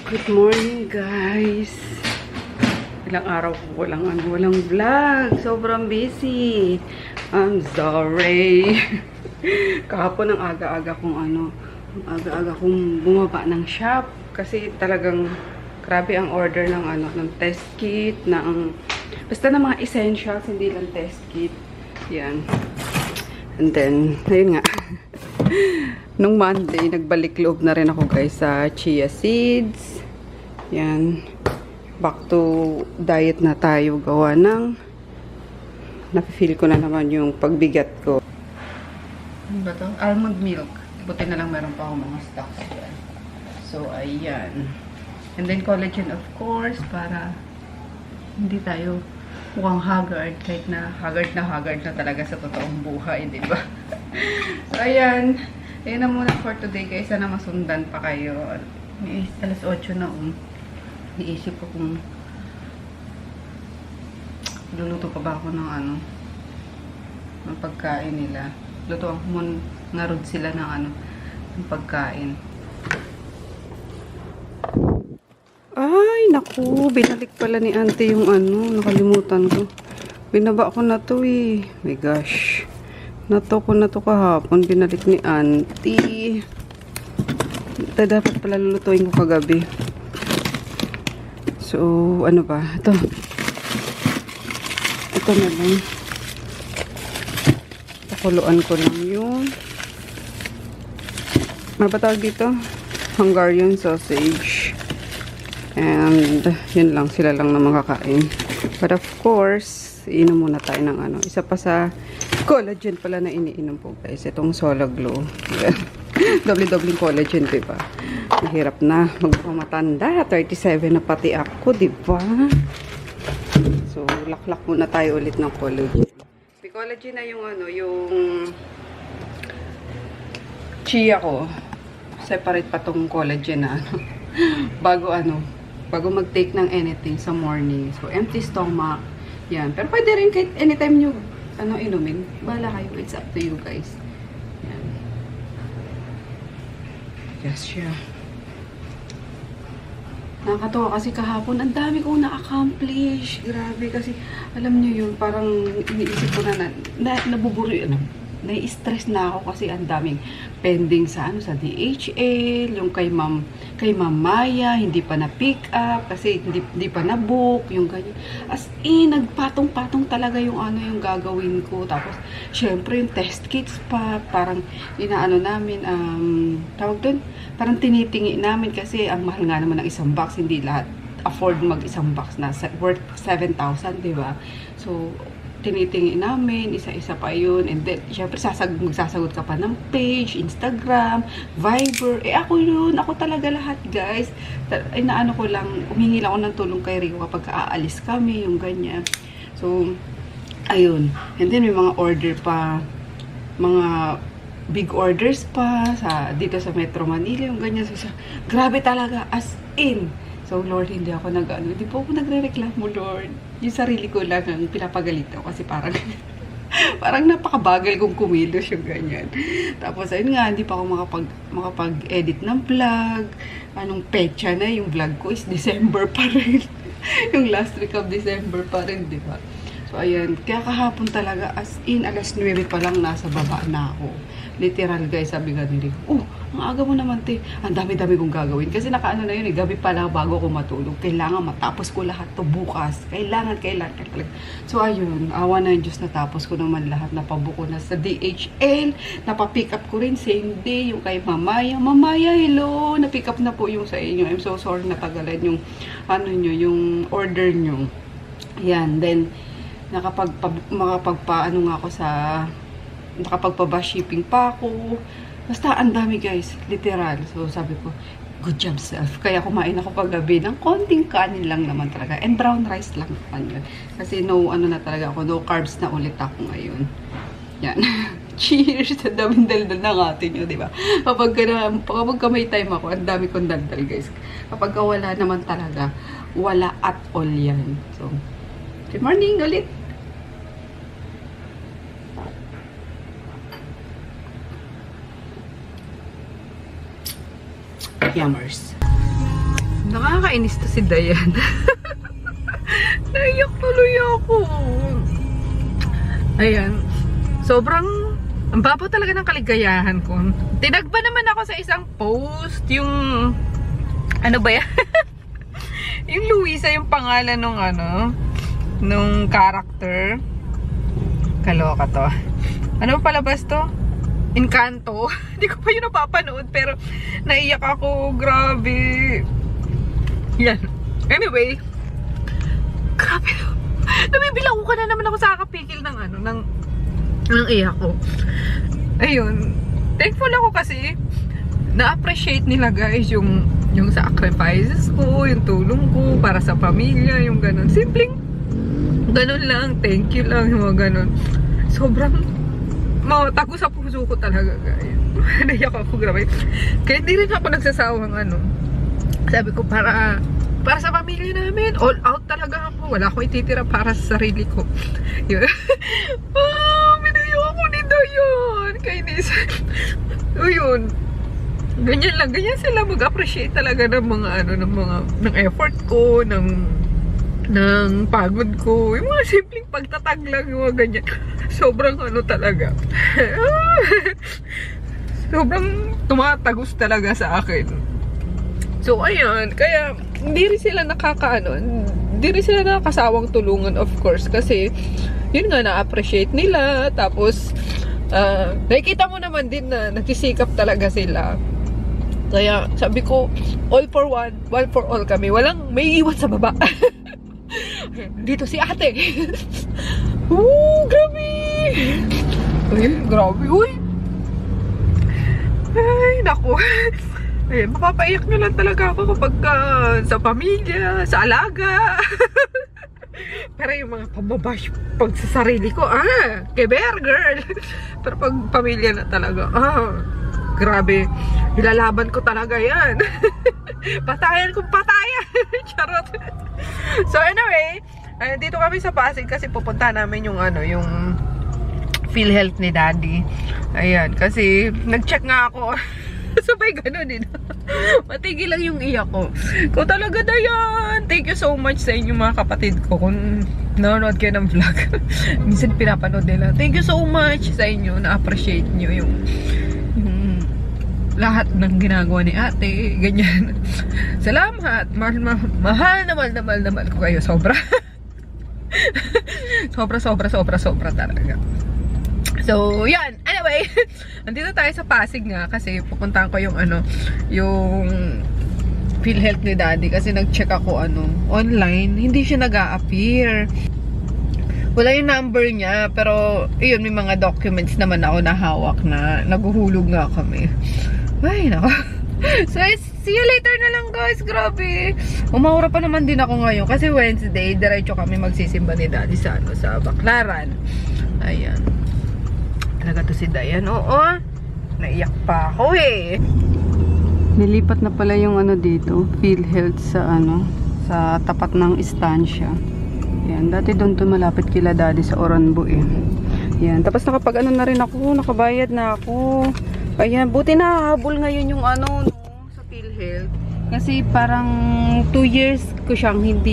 Good morning, guys. Ilang araw ko walang vlog. Sobrang busy. I'm sorry. Kahapon ang aga-aga kong bumaba ng shop kasi talagang grabe ang order ng test kit, basta ng mga essentials, hindi lang test kit. Yan. And then, ayun nga. Nung Monday, nagbalik loob na rin ako, guys, sa chia seeds. Yan. Back to diet na tayo, gawa ng nafe-feel ko na naman yung pagbigat ko. Ano ba to? Almond milk. Buti na lang meron pa akong mga stocks dyan. So, ayan. And then collagen, of course, para hindi tayo mukhang haggard, kahit na haggard na talaga sa totoong buhay, di ba? So, ayan. Ayan na muna for today, guys. Sana masundan pa kayo. Alas 8 na, Iisip ko kung luluto pa ba ako ng ng pagkain nila. Lutuan ko muna nga rin sila ng ng pagkain. Ay, naku. Binalik pala ni auntie yung nakalimutan ko. Binaba ko na to My gosh. Nato ko na to kahapon. Binalik ni auntie. Ito dapat pala lulutuin ko kagabi. So, ano ba? Ito na lang. Pakuluan ko lang yung ano ba tawag dito? Hungarian sausage. And, yun lang. Sila lang na makakain. But of course, iinom muna tayo ng isa pa sa collagen pala na iniinom po, guys. Itong Sola Glow. Doble-dobling collagen, diba? Mahirap na. Magpamatanda. 37 na pati ako, diba? So, laklak muna tayo ulit ng collagen. May collagen na yung yung chia ko. Separate pa tong collagen na bago mag-take ng anything sa morning. So, empty stomach. Yan. Pero pwede rin kahit anytime nyo inumin. Bahala kayo. It's up to you, guys. Yan. Yes, siya. Nakakatawa kasi kahapon, ang dami kong na-accomplish. Grabe kasi, alam nyo yun, parang iniisip ko nabuburi, nai-stress na ako kasi ang daming pending sa sa DHL, yung kay Ma'am Maya, hindi pa na-pick up kasi hindi pa na-book, yung ganyan. As in, nagpatong-patong talaga yung yung gagawin ko. Tapos, syempre yung test kits pa, parang namin, tawag doon, parang tinitingi namin kasi ang mahal nga naman ng isang box, hindi lahat afford mag-isang box na worth 7,000, diba? So, tinitingi namin, isa-isa pa yun. And then, syempre, magsasagot ka pa ng page, Instagram, Viber. Ako yun. Ako talaga lahat, guys. Ko lang, humingi lang ako ng tulong kay Rico kapag aalis kami, yung ganyan. So, ayun. And then, may mga order pa, mga big orders pa, dito sa Metro Manila, yung ganyan. So, grabe talaga, as in. So, Lord, hindi ako hindi po ako nagre-reklamo, Lord. Yung sarili ko lang ang pinapagalitan kasi parang napakabagal kong kumilos yung ganyan. Tapos, ayun nga, hindi pa ako makapag-edit ng vlog. Anong petsa na, yung vlog ko is December pa rin. Yung last week of December pa rin, di ba? So, ayan. Kaya kahapon talaga, as in, alas 9 pa lang nasa baba na ako. Literal, guys, sabi nga nila, ang aga mo naman, te. Ang dami-dami kong gagawin. Kasi nakaano na yun, gabi pala bago ako matulog. Kailangan matapos ko lahat to bukas. Kailangan. So, ayun, awa na yung Diyos, natapos ko naman lahat. Napabuko na sa DHL. Napapick up ko rin same day, yung kay Mamaya. Mamaya, hello! Napick up na po yung sa inyo. I'm so sorry natagalan yung, yung order nyo. Yan, then, nakapagpa-bus shipping pa ako. Basta ang dami, guys, literal. So sabi ko, good job, self. Kaya kumain ako kagabi ng konting kanin lang naman talaga. And brown rice lang naman yun. Kasi no carbs na ulit ako ngayon. Yan. Cheers! Ang daming daldal ng atin nyo, di ba? Kapag may time ako, ang dami kong daldal, guys. Kapag wala naman talaga, wala at all yan. So, good morning ulit! Yummers. Nakakainis to si Dayan. Naiyak tuloy ako. Ayan. Sobrang, ang babaw talaga ng kaligayahan ko. Tinagba naman ako sa isang post, yung, ano ba yan? Yung Luisa, yung pangalan nung nung character. Kaloka to. Ano palabas to? Encanto. Hindi ko pa yun napapanood, pero naiyak ako. Grabe. Yan. Anyway, grabe. Nabibilang ko na naman ako sa kakapikil ng ng iyak ko. Ayun. Thankful ako kasi na-appreciate nila guys yung sacrifices ko, yung tulong ko para sa pamilya, yung ganun. Simpleng ganun lang. Thank you lang, yung mga ganun. Sobrang matago sa puso ko talaga guys. Naiyak ako, grabe. Kaya hindi rin ako nagsasawang sabi ko para sa pamilya namin. All out talaga ako. Wala akong ititira para sa sarili ko. Yun. Minayo ako ni Dayan. Kainis. O yun. Ganyan lang. Ganyan sila mag-appreciate talaga ng mga ng effort ko, ng pagod ko. Yung mga simpleng pagtatag lang, yung mga ganyan. Sobrang talaga. Sobrang tumatagos talaga sa akin. So, ayan. Kaya, hindi rin sila hindi rin sila nakakasawang tulungan, of course. Kasi, yun nga, na-appreciate nila. Tapos, nakikita mo naman din na nagsisikap talaga sila. Kaya, sabi ko, all for one for all kami. Walang may iwan sa baba. Dito si ate. Grabe. Uy, grabe. Uy. Ay, naku. Ay, mapapaiyak nyo lang talaga ako kapag sa pamilya, sa alaga. Pero yung mga pambabash pag sa sarili ko, keber girl. Pero pag pamilya na talaga, grabe. Ilalaban ko talaga yan. Patayan kung patayan. Charot. So anyway, dito kami sa Pasig kasi pupunta namin yung yung PhilHealth ni Daddy. Ayan, kasi nag-check nga ako. Sabay ganun din. Matigil lang yung iyak ko. Ko talaga Dayan. Thank you so much sa inyo mga kapatid ko. Kung nanonood kayo ng vlog. Minsan pinapanood nila. Thank you so much sa inyo. Na-appreciate nyo yung lahat ng ginagawa ni ate. Ganyan. Salamat. Mahal na mahal ko kayo. Sobra. sobra talaga. So, yan. Anyway, nandito tayo sa Pasig nga kasi pupuntahan ko yung yung PhilHealth ni Daddy kasi nag-check ako online. Hindi siya nag-a-appear. Wala yung number niya, pero yun, may mga documents naman ako na hawak na naguhulog nga kami. Ay, nako. So, see you later na lang guys. Grabe. Umaura pa naman din ako ngayon kasi Wednesday, diretso kami magsisimba ni Daddy sa sa Baclaran. Ayan. Talaga to si Dayan. Oo. Naiyak pa ako eh. Nilipat na pala yung dito, PhilHealth sa sa tapat ng istansya. Yan, dati doon to malapit kila Daddy sa Oranbo eh. Yan, tapos nakapag na rin ako, nakabayad na ako. Ayan, buti na habol ngayon yung sa PhilHealth. Kasi parang 2 years ko siyang 2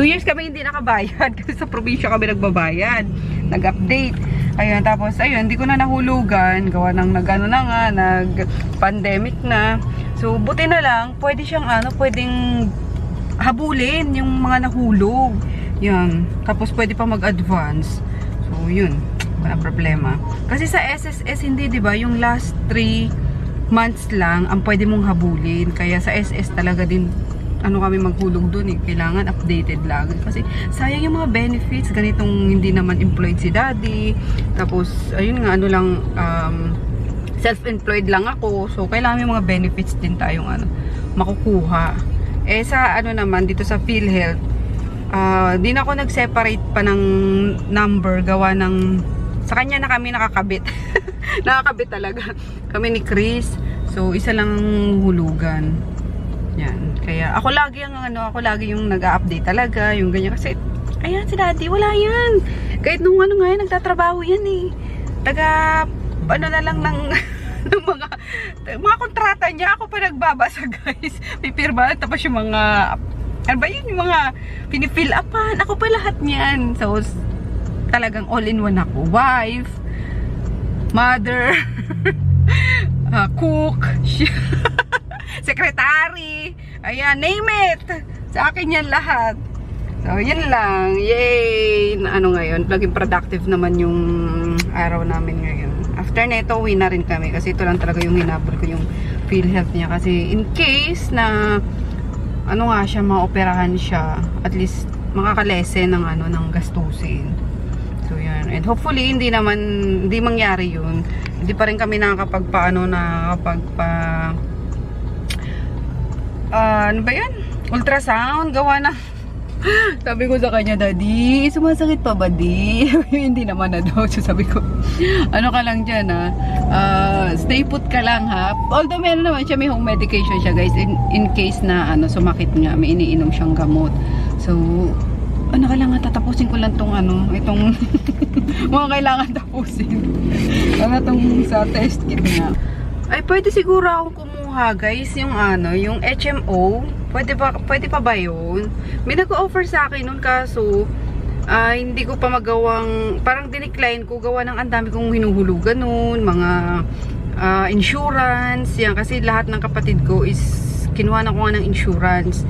years kami hindi nakabayad kasi sa probinsya kami nagbabayad. Nag-update. Ayun, tapos, ayun, hindi ko na nahulugan. Gawa ng nag-pandemic na. So, buti na lang, pwede siyang, pwedeng habulin yung mga nahulog. Yan. Tapos, pwede pa mag-advance. So, yun. Wala problema. Kasi sa SSS, hindi, di ba? Yung last 3 months lang, ang pwede mong habulin. Kaya sa SS talaga din, kami maghulog dun eh. Kailangan updated lagi. Kasi sayang yung mga benefits. Ganitong hindi naman employed si Daddy. Tapos, ayun nga, self-employed lang ako. So, kailangan yung mga benefits din tayong makukuha. Eh, sa naman, dito sa PhilHealth, di na ako nag-separate pa ng number. Gawa ng, sa kanya na kami nakakabit. Nakakabit talaga. Kami ni Chris. So, isa lang hulugan. Yan. Kaya ako lagi yung nag-a-update talaga, yung ganyan kasi ayan si Daddy, wala yan. Kahit nung ngayon nagtatrabaho yan eh. Na lang ng ng mga kontrata niya. Ako pa nagbabasa, guys. Pipirma, tapos yung mga, ano ba yun, yung mga pinifill upan. Ako pa lahat niyan. So, talagang all-in-one ako. Wife, mother, cook, secretary, ayan, name it. Sa akin yan lahat. So, yun lang. Yay! Ano ngayon, laging productive naman yung araw namin ngayon. After neto, uwi na rin kami. Kasi ito lang talaga yung hinabol ko, yung PhilHealth niya. Kasi in case na, ano nga siya, maoperahan siya, at least makakalesen ng, ano, ng gastusin. So, yan. And hopefully, hindi mangyari yun. Hindi pa rin kami nakakapagpaano, ano ba yan? Ultrasound, gawa na. Sabi ko sa kanya, Daddy, sumasakit pa ba, di? Hindi naman na daw. So sabi ko, ano ka lang dyan, ha? Stay put ka lang, ha? Although meron naman siya, may home medication siya, guys. In case na ano, sumakit nga, may iniinom siyang gamot. So, ano ka lang, tatapusin ko lang tong ano, itong mga kailangan tapusin. Ano tong sa test kit nga. Ay, pwede siguro akong kumuha, guys, yung ano, yung HMO. Pwede pa ba yun? May nag-offer sa akin nun, kaso hindi ko pa magawang, parang dinecline ko, gawa ng ang dami kong hinuhulugan nun, mga insurance, yan, kasi lahat ng kapatid ko is kinuha na ko ng insurance.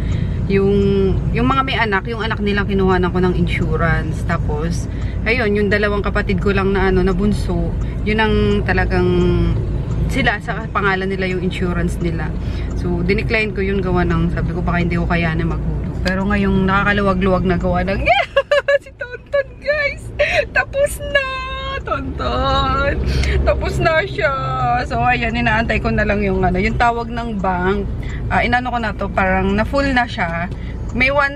Yung mga may anak, yung anak nilang kinuha na ko ng insurance. Tapos, ayun, yung dalawang kapatid ko lang na ano, na bunso, yun ang talagang sila, sa pangalan nila yung insurance nila. So, dinecline ko yun, gawa ng, sabi ko baka hindi ko kaya na maghulog. Pero ngayong nakakaluwag-luwag na gawa ng, si Tonton, guys! Tapos na! Tonton! Tapos na siya! So, ayan, inaantay ko na lang yung, ano, yung tawag ng bank. Inano ko na to, parang na-full na siya. May one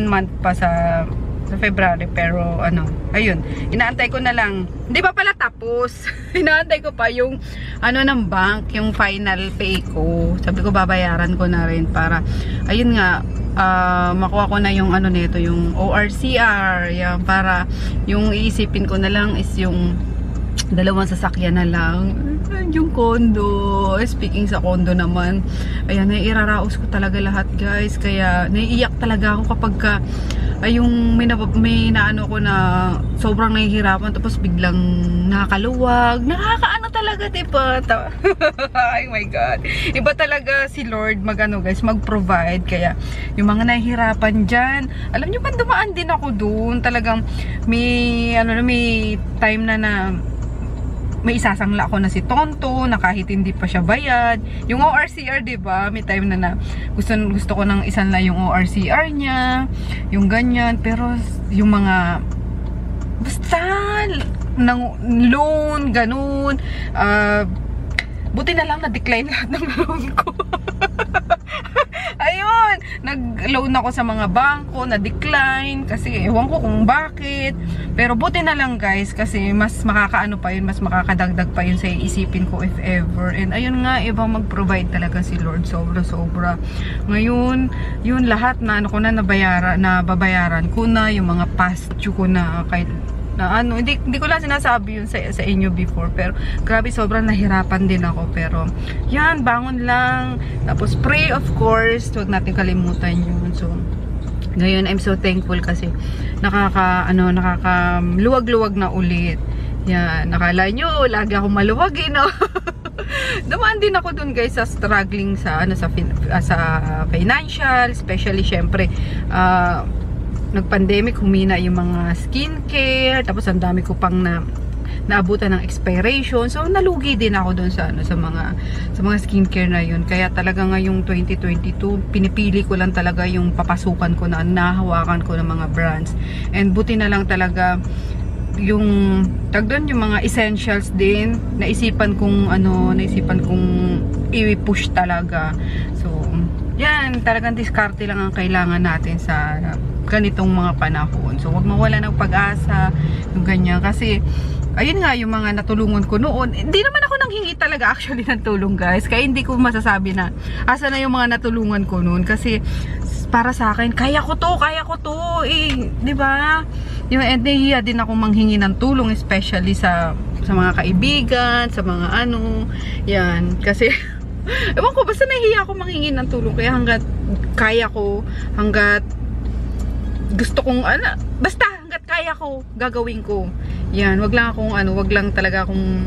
month pa sa February, pero ano, ayun, inaantay ko na lang, hindi pa pala tapos. Inaantay ko pa yung ano ng bank, yung final pay ko. Sabi ko babayaran ko na rin para, ayun nga, makuha ko na yung ano nito, yung ORCR, yan, para yung iisipin ko na lang is yung dalawang sasakyan na lang, yung condo. Speaking sa condo naman, ayan, iraraos ko talaga lahat, guys. Kaya naiiyak talaga ako kapag yung may naano ko na sobrang nahihirapan, tapos biglang nakakaluwag, nakakaano talaga, diba? Oh my God, iba talaga si Lord magano, guys, mag-provide. Kaya yung mga nahihirapan dyan, alam nyo ba, dumaan din ako dun. Talagang may time na may isasangla ako na si Tonto, na kahit hindi pa siya bayad. Yung ORCR, diba? May time na gusto ko nang isanla yung ORCR niya, yung ganyan. Pero yung mga basta ng loan, ganun, buti na lang na-decline lahat ng loan ko. Ayun, nag-loan ako sa mga bangko, na-decline kasi ewan ko kung bakit. Pero buti na lang, guys, kasi mas makakaano pa yun, mas makakadagdag pa yun sa iisipin ko if ever. And ayun nga, ibang mag-provide talaga si Lord, sobra-sobra. Ngayon, yun lahat na ano ko na babayaran ko na, yung mga past due ko na, kahit na ano, hindi ko lang sinasabi yun sa inyo before, pero grabe, sobrang nahirapan din ako. Pero yan, bangon lang, tapos pray, of course, huwag natin kalimutan yun. So ngayon, I'm so thankful kasi nakakaluwag-luwag na ulit. Yan, nakala nyo lagi ako maluwag, no? Dumaan din ako dun, guys, sa struggling sa financial, especially syempre nag-pandemic, humina yung mga skincare, tapos ang dami ko pang naabutan ng expiration. So nalugi din ako doon sa mga skincare na yun. Kaya talaga ngayong 2022, pinipili ko lang talaga yung papasukan ko na nahawakan ko ng mga brands. And buti na lang talaga yung yung mga essentials din, naisipan kong i-push talaga. So yan, talagang diskarte lang ang kailangan natin sa ganitong mga panahon. So huwag mawala ng pag-asa, yung ganyan. Kasi ayun nga, yung mga natulungan ko noon, hindi naman ako nanghingi talaga actually ng tulong, guys. Kaya hindi ko masasabi na asa na yung mga natulungan ko noon. Kasi para sa akin, kaya ko to, di ba? Yung nahihiya din ako manghingi ng tulong, especially sa mga kaibigan, sa mga ano, yan. Kasi, ewan ko, basta nahihiya ako manghingi ng tulong. Kaya hanggat kaya ko, hanggat gusto kong, ano, basta hanggat kaya ko, gagawin ko. Yan, wag lang akong, ano, wag lang talaga akong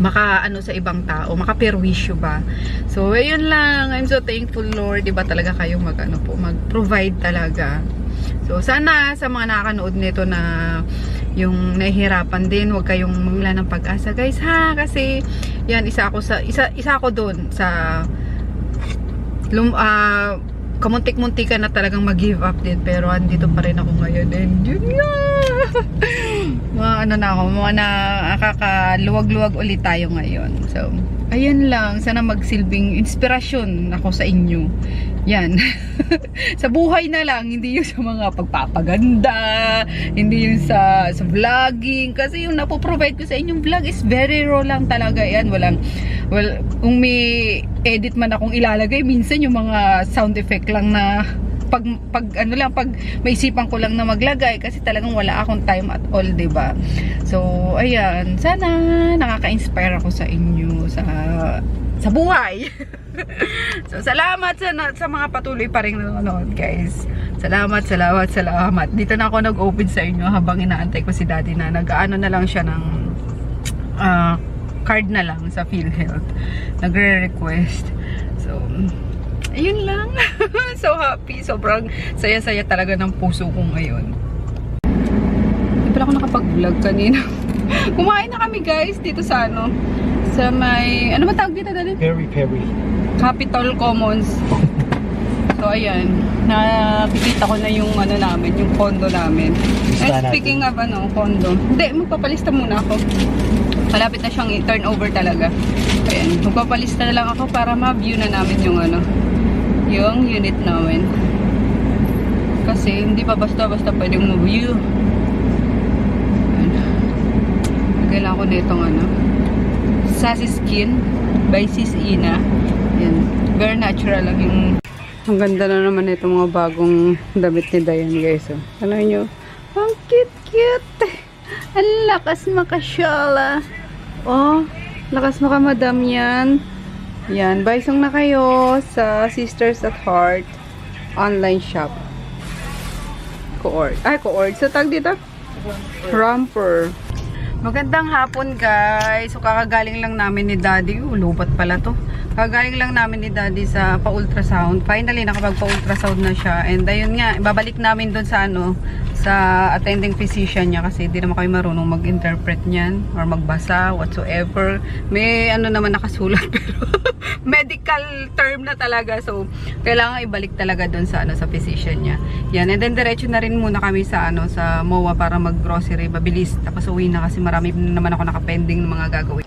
maka-ano sa ibang tao, makaperwisyo ba. So, ayun lang. I'm so thankful, Lord. Diba talaga kayo mag-provide talaga. So, sana sa mga nakakanood nito na yung nahihirapan din, huwag kayong mangla ng pag-asa, guys, ha? Kasi, yan, isa ako doon sa kamuntik-muntikan na talagang mag-give up din, pero andito pa rin ako ngayon, and yun nga. Mga ano na ako, mga nakakaluwag-luwag ulit tayo ngayon. So, ayun lang, sana magsilbing inspirasyon ako sa inyo. Yan. Sa buhay na lang, hindi yung sa mga pagpapaganda, hindi yung sa vlogging. Kasi yung napoprovide ko sa inyong vlog is very raw lang talaga. Yan, kung may edit man akong ilalagay, minsan yung mga sound effect lang na pag maisipan ko lang na maglagay kasi talagang wala akong time at all, 'di ba? So, ayan, sana nakaka-inspire ako sa inyo sa buhay. So, salamat sa mga patuloy pa ring nanonood, guys. Salamat. Dito na ako nag-open sa inyo habang inaantay ko si Daddy na nag-aano na lang siya ng card na lang sa PhilHealth. Nagre-request. So, ayun lang. So happy. Sobrang saya-saya talaga ng puso ko ngayon. Hindi pala ako nakapag-vlog kanina. Kumain na kami, guys, dito sa sa may, ano ba tawag dito, Daddy? Peri. Capitol Commons. So ayan, nakikita ko na yung namin, yung condo namin. And speaking of condo, hindi, magpapalista muna ako. Malapit na siyang turnover talaga. Ayan, magpapalista na lang ako para ma-view na namin yung unit namin. Kasi hindi pa basta-basta pwedeng ma-view. Kailangan ko nitong Sassy Skin by Sis Ina. Yan. Very natural lang yung... Ang ganda na naman itong mga bagong damit ni Dayan, guys. Ano nyo? Ang cute-cute! Ang lakas makasyala. Oh, lakas makamadam yan. Yan, baysong na kayo sa Sisters at Heart online shop. Coord. So tag dito? Romper. Magandang hapon, guys. So kakagaling lang namin ni Daddy. Lubat pala to. Kakagaling lang namin ni Daddy sa pa-ultrasound. Finally, nakapag-pa-ultrasound na siya. And ayun nga, babalik namin doon sa sa attending physician niya kasi hindi naman kami marunong mag-interpret niyan or magbasa whatsoever. May naman nakasulat pero medical term na talaga. So, kailangan ibalik talaga doon sa sa physician niya. Yan, and then diretso na rin muna kami sa sa MOA para mag-grocery, mabilis. Tapos uwi na kasi marami naman ako nakapending ng mga gagawin.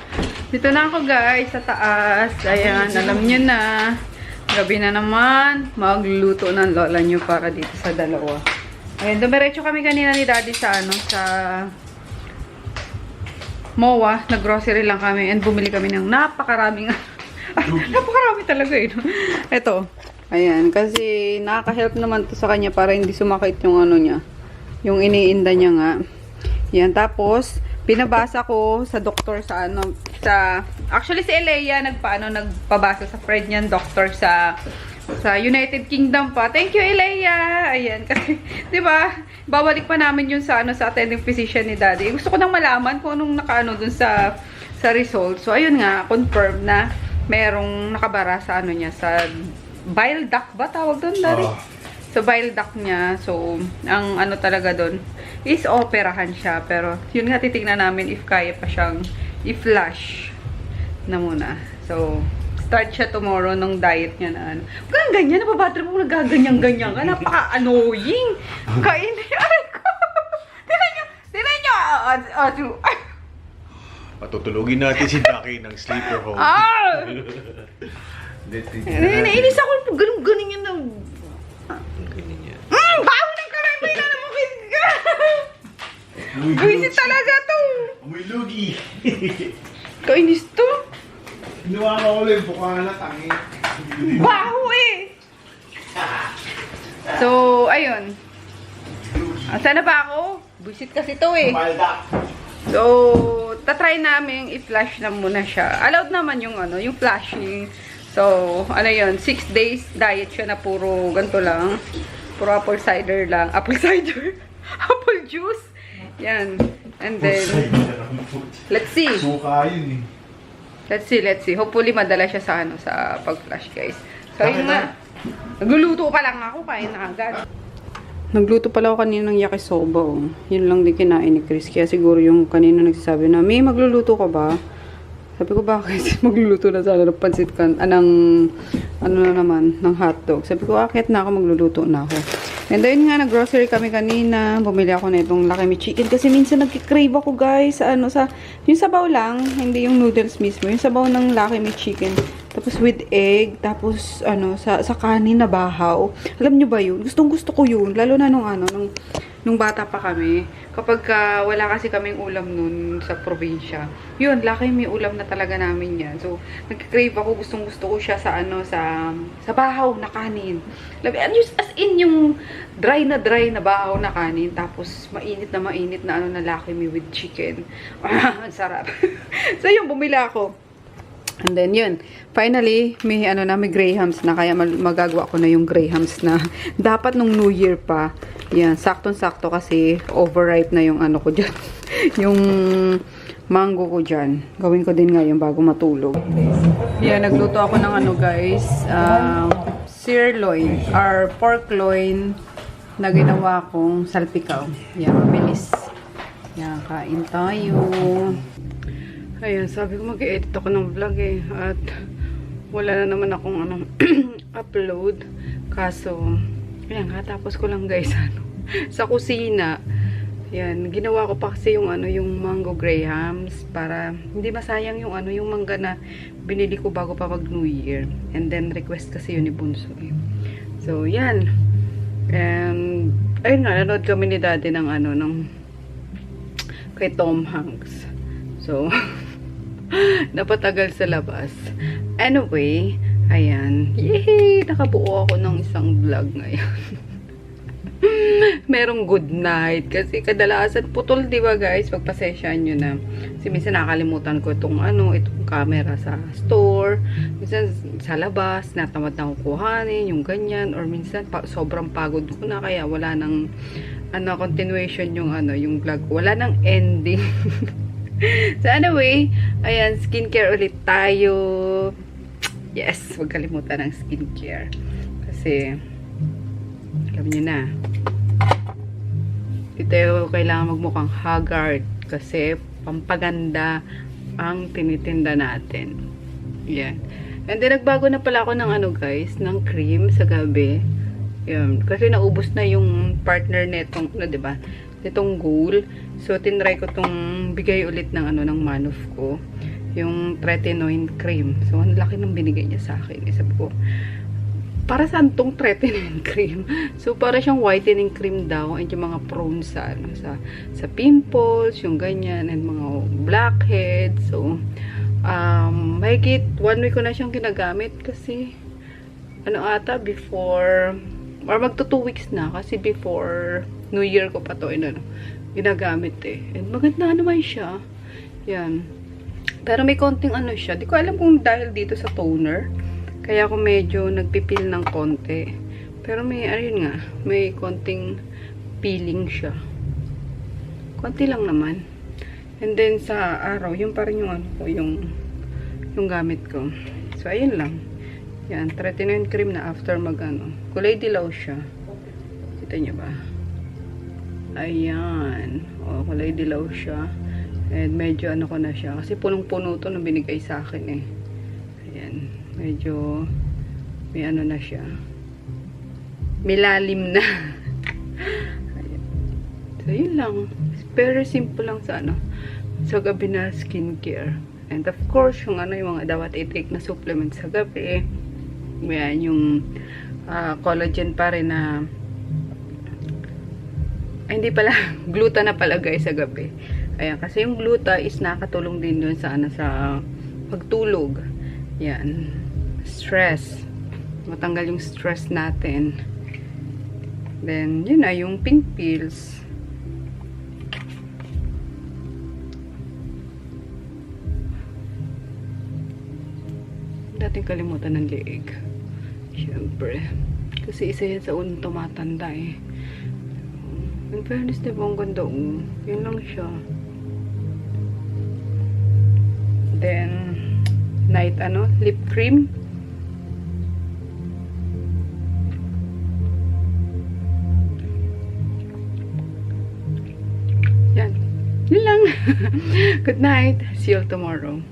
Dito na ako, guys, sa taas. Ayan, alam niyo na. Gabi na naman. Magluto ng lola niyo para dito sa dalawa. Ayan, dumiretso kami kanina ni Daddy sa sa MOA. Nag-grocery lang kami and bumili kami ng napakaraming napakarami talaga Ito. Ayan, kasi nakaka-help naman to sa kanya para hindi sumakit yung niya. Yung iniinda niya nga. Yan, tapos pinabasa ko sa doktor actually si Elea nagpabasa sa friend niyan doktor sa United Kingdom pa. Thank you, Elea. Ayan, kasi 'di ba? Babalik pa namin 'yun sa sa attending physician ni Daddy. Gusto ko nang malaman kung anong dun sa result. So ayun nga, confirm na merong nakabara sa niya sa bile duct ba tawag doon, Daddy? So bile duct niya. So ang talaga doon is operahan siya, pero yun nga titingnan namin if kaya pa siyang i-flush na muna. So start siya tomorrow nung diet niya na ganyan, napabatrip mo nagaganyan-ganyan ka. Napaka-annoying. Kain ay ko. Tinan nyo. Patutulugin natin si Ducky ng sleeper home. Nainis ako ganun yan na. Baho ng karambay na namukit ka. Buisit talaga to. Amoy lugi. Kainis to. Ginawa ka ulit, buka na tangi. Baho So, ayun. Saan na ba ako? Buisit kasi to Balda. So, tatry namin i-flash na muna siya. Allowed naman yung ano, yung flashing. So, ano yun, 6 days diet siya na puro ganito lang. Puro apple cider lang. Apple cider? Apple juice? Yan. And then, let's see. Suka yun eh. Let's see. Hopefully, madala siya sa ano, sa pag-flash, guys. So, yun nga. Nagluluto pa lang ako, kain na agad. Nagluto pala ako kanina ng yakisoba, oh. Yun lang din kinain ni Chris. Kaya siguro yung kanina nagsasabi na, May, magluluto ka ba? Sabi ko, bakit? Magluluto na sana ng pansit kan, ano na naman, ng hotdog. Sabi ko, akit na ako, magluluto na ako. And then nga, nag-grocery kami kanina. Bumili ako na itong Lucky Me Chicken. Kasi minsan nagkikrave ako, guys, sa ano, sa, yung sabaw lang, hindi yung noodles mismo. Yung sabaw ng Lucky Me Chicken. Tapos with egg, tapos ano, sa kanin na bahaw. Alam nyo ba yun? Gustong gusto ko yun. Lalo na nung bata pa kami. Kapag wala kasi kaming ulam nun sa probinsya. Yun, laki may ulam na talaga namin yan. So, nag-crave ako. Gustong gusto ko siya sa ano, sa bahaw na kanin. As in yung dry na bahaw na kanin. Tapos, mainit na ano na Lucky Me with chicken. Ang sarap. So, yun, bumili ako. And then, yun. Finally, may Grahams na. Kaya magagawa ko na yung Grahams na dapat nung New Year pa. Yan. Saktong-sakto kasi overripe na yung ano ko dyan. Yung mango ko dyan. Gawin ko din ngayon bago matulog. Yan. Nagluto ako ng ano, guys. Sirloin. Or pork loin na ginawa kong salpikaw. Yan. Mabilis. Yan. Kain tayo. Ayan, sabi ko mag-edit ako ng vlog eh. At wala na naman akong upload. Kaso, ayan, katapos ko lang guys, sa kusina. Ayan, ginawa ko pa kasi yung yung mango grahams para hindi masayang yung yung mangga na binili ko bago pa mag New Year. And then, request kasi yun ni Bunso eh. So, yan. And, ayun nga, nanood kami ni Daddy ng kay Tom Hanks. So, napatagal sa labas. Anyway, ayan. Yay! Nakabuo ako ng isang vlog ngayon. Merong good night. Kasi kadalasan putol, diba guys? Pagpasensyaan nyo na. Kasi minsan nakakalimutan ko itong camera sa store. Minsan sa labas, natamad na kukuhanin, yung ganyan. Or minsan sobrang pagod ko na. Kaya wala nang continuation yung vlog. Wala nang ending. So anyway, ayan, skincare ulit tayo. Yes, huwag kalimutan ng skincare. Kasi, alam nyo na, ito kailangan magmukhang haggard. Kasi, pampaganda ang tinitinda natin. Yan. And then, nagbago na pala ako ng guys, ng cream sa gabi. Yan. Kasi naubos na yung partner netong, diba? Itong goal. So, tinry ko tong bigay ulit ng ng Manoff ko. Yung tretinoin cream. So, ang laki ng binigay niya sa akin. Sabi ko, para saan tong tretinoin cream? So, para siyang whitening cream daw. And yung mga prone sa pimples, yung ganyan, and mga blackheads. So, mahigit 1 week ko na siyang ginagamit kasi, before, or magto 2 weeks na. Kasi before New Year ko pa to, ginagamit eh. And maganda naman siya. Yan. Pero may konting siya. Di ko alam kung dahil dito sa toner. Kaya ako medyo nagpipil ng konti. Pero may, ayun nga, may konting peeling siya. Konti lang naman. And then sa araw, yung pa rin yung yung gamit ko. So, ayun lang. Yan, tretinoin cream na after kulay dilaw siya. Kita niyo ba? Ayan. O, kulay dilaw siya. And medyo ko na siya. Kasi punong-puno to nung binigay sa akin eh. Ayan. Medyo may na siya. Milalim na. Ayan. So, yun lang. Very simple lang sa sa gabi na skincare. And of course, yung yung mga dapat i-take na supplement sa gabi. Ayan, yung collagen pa rin na hindi pala, gluta na pala guys sa gabi. Ayan, kasi yung gluta is nakatulong din dun sa sa pagtulog. Yan. Stress. Matanggal yung stress natin. Then, yun na, yung pink pills. natin kalimutan ng leeg. Siyempre. Kasi isa yan sa unang tumatanda eh. In fairness, diba ang ganda yun lang siya. Then, night lip cream. Yan. Yun lang. Good night. See you tomorrow.